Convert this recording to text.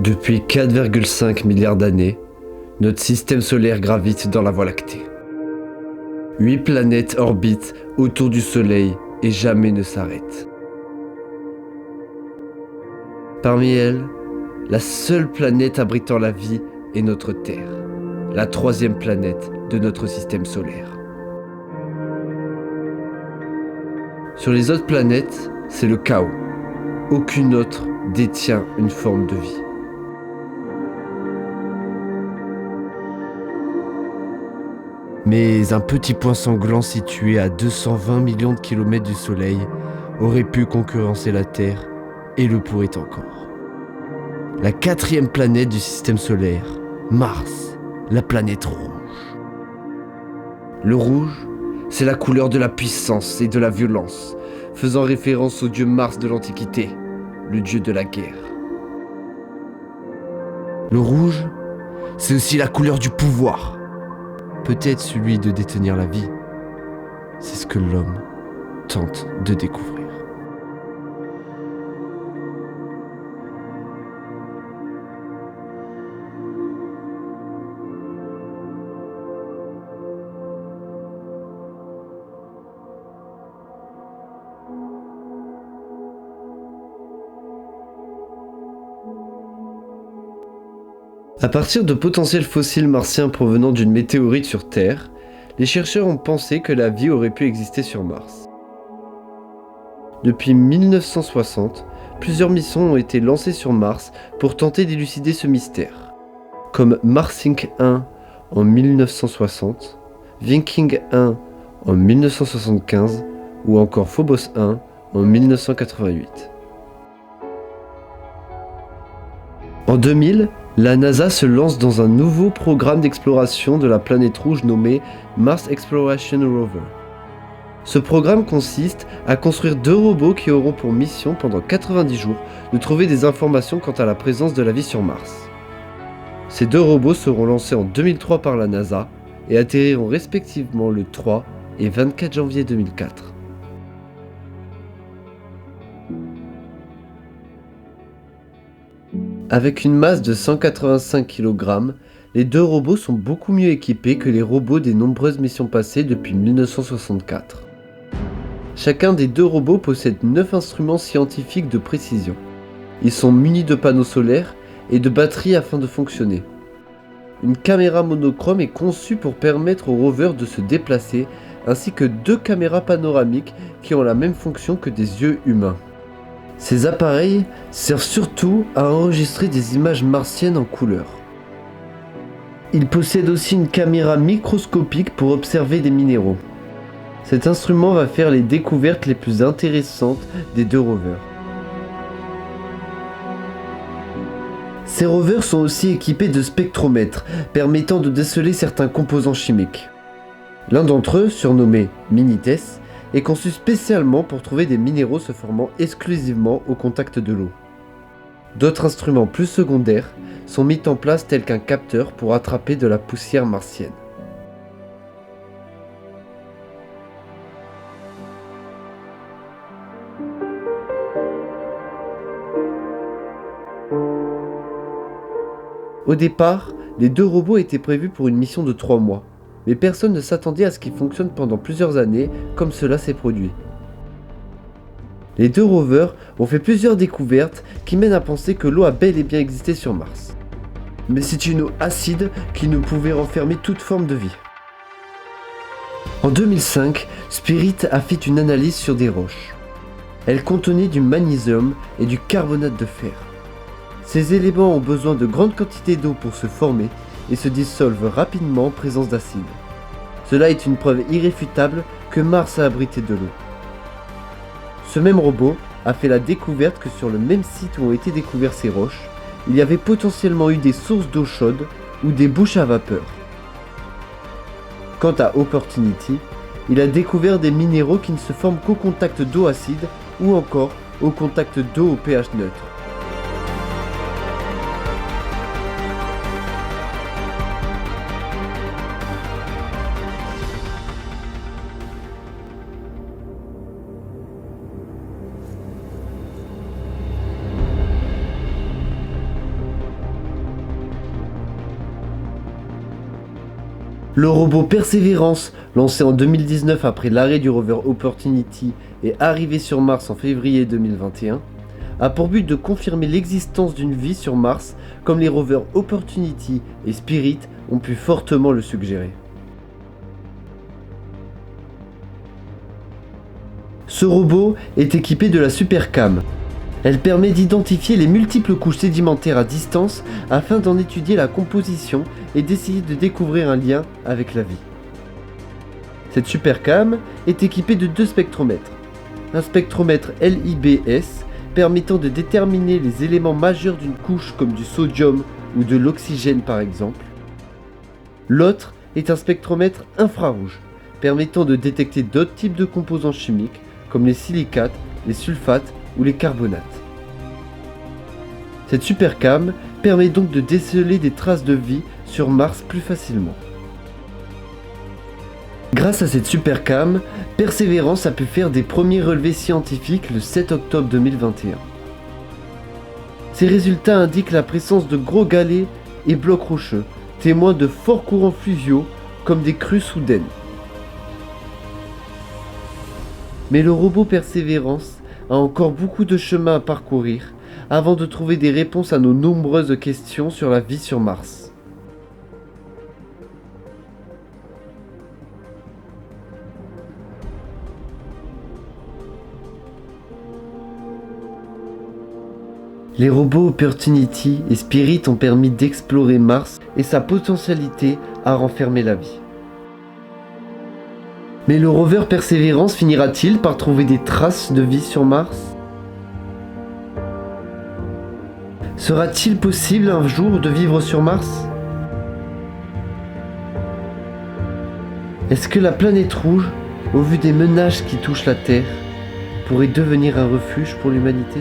Depuis 4,5 milliards d'années, notre système solaire gravite dans la Voie lactée. 8 planètes orbitent autour du Soleil et jamais ne s'arrêtent. Parmi elles, la seule planète abritant la vie est notre Terre, la 3e planète de notre système solaire. Sur les autres planètes, c'est le chaos. Aucune autre détient une forme de vie. Mais un petit point sanglant situé à 220 millions de kilomètres du Soleil aurait pu concurrencer la Terre et le pourrait encore. La 4e planète du système solaire, Mars, la planète rouge. Le rouge, c'est la couleur de la puissance et de la violence, faisant référence au dieu Mars de l'Antiquité, le dieu de la guerre. Le rouge, c'est aussi la couleur du pouvoir. Peut-être celui de détenir la vie. C'est ce que l'homme tente de découvrir. À partir de potentiels fossiles martiens provenant d'une météorite sur Terre, les chercheurs ont pensé que la vie aurait pu exister sur Mars. Depuis 1960, plusieurs missions ont été lancées sur Mars pour tenter d'élucider ce mystère, comme MarsInc 1 en 1960, Viking 1 en 1975 ou encore Phobos 1 en 1988. En 2000, la NASA se lance dans un nouveau programme d'exploration de la planète rouge nommé Mars Exploration Rover. Ce programme consiste à construire 2 robots qui auront pour mission pendant 90 jours de trouver des informations quant à la présence de la vie sur Mars. Ces 2 robots seront lancés en 2003 par la NASA et atterriront respectivement le 3 et 24 janvier 2004. Avec une masse de 185 kg, les 2 robots sont beaucoup mieux équipés que les robots des nombreuses missions passées depuis 1964. Chacun des 2 robots possède 9 instruments scientifiques de précision. Ils sont munis de panneaux solaires et de batteries afin de fonctionner. Une caméra monochrome est conçue pour permettre au rover de se déplacer, ainsi que 2 caméras panoramiques qui ont la même fonction que des yeux humains. Ces appareils servent surtout à enregistrer des images martiennes en couleur. Ils possèdent aussi une caméra microscopique pour observer des minéraux. Cet instrument va faire les découvertes les plus intéressantes des 2 rovers. Ces rovers sont aussi équipés de spectromètres, permettant de déceler certains composants chimiques. L'un d'entre eux, surnommé Minites, est conçu spécialement pour trouver des minéraux se formant exclusivement au contact de l'eau. D'autres instruments plus secondaires sont mis en place tels qu'un capteur pour attraper de la poussière martienne. Au départ, les 2 robots étaient prévus pour une mission de 3 mois. Mais personne ne s'attendait à ce qu'ils fonctionnent pendant plusieurs années comme cela s'est produit. Les 2 rovers ont fait plusieurs découvertes qui mènent à penser que l'eau a bel et bien existé sur Mars. Mais c'est une eau acide qui ne pouvait renfermer toute forme de vie. En 2005, Spirit a fait une analyse sur des roches. Elles contenaient du magnésium et du carbonate de fer. Ces éléments ont besoin de grandes quantités d'eau pour se former et se dissolvent rapidement en présence d'acide. Cela est une preuve irréfutable que Mars a abrité de l'eau. Ce même robot a fait la découverte que sur le même site où ont été découvertes ces roches, il y avait potentiellement eu des sources d'eau chaude ou des bouches à vapeur. Quant à Opportunity, il a découvert des minéraux qui ne se forment qu'au contact d'eau acide ou encore au contact d'eau au pH neutre. Le robot Perseverance, lancé en 2019 après l'arrêt du rover Opportunity et arrivé sur Mars en février 2021, a pour but de confirmer l'existence d'une vie sur Mars, comme les rovers Opportunity et Spirit ont pu fortement le suggérer. Ce robot est équipé de la SuperCam. Elle permet d'identifier les multiples couches sédimentaires à distance afin d'en étudier la composition et d'essayer de découvrir un lien avec la vie. Cette SuperCam est équipée de 2 spectromètres. Un spectromètre LIBS permettant de déterminer les éléments majeurs d'une couche comme du sodium ou de l'oxygène par exemple. L'autre est un spectromètre infrarouge permettant de détecter d'autres types de composants chimiques comme les silicates, les sulfates ou les carbonates. Cette SuperCam permet donc de déceler des traces de vie sur Mars plus facilement. Grâce à cette SuperCam, Perseverance a pu faire des premiers relevés scientifiques le 7 octobre 2021. Ces résultats indiquent la présence de gros galets et blocs rocheux, témoins de forts courants fluviaux comme des crues soudaines. Mais le robot Perseverance a encore beaucoup de chemin à parcourir avant de trouver des réponses à nos nombreuses questions sur la vie sur Mars. Les robots Opportunity et Spirit ont permis d'explorer Mars et sa potentialité à renfermer la vie. Mais le rover Perseverance finira-t-il par trouver des traces de vie sur Mars ? Sera-t-il possible un jour de vivre sur Mars ? Est-ce que la planète rouge, au vu des menaces qui touchent la Terre, pourrait devenir un refuge pour l'humanité ?